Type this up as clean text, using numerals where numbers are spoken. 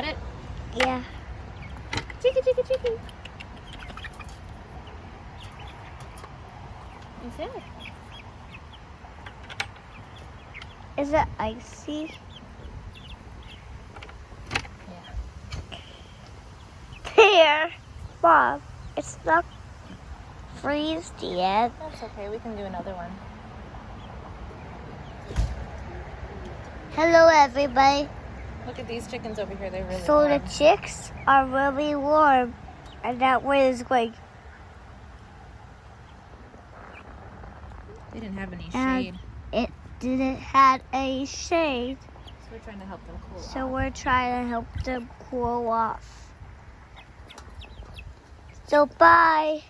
Got it? Yeah. Cheeky, cheeky, cheeky. Is it? Is it icy? Yeah. There. Bob, it's not freezed yet. That's okay. We can do another one. Hello, everybody. Look at these chickens over here. They're really So warm. the chicks are really warm, and that way is like, They didn't have any and shade, it didn't have a shade. so we're trying to help them cool So off. we're trying to help them cool off. So bye.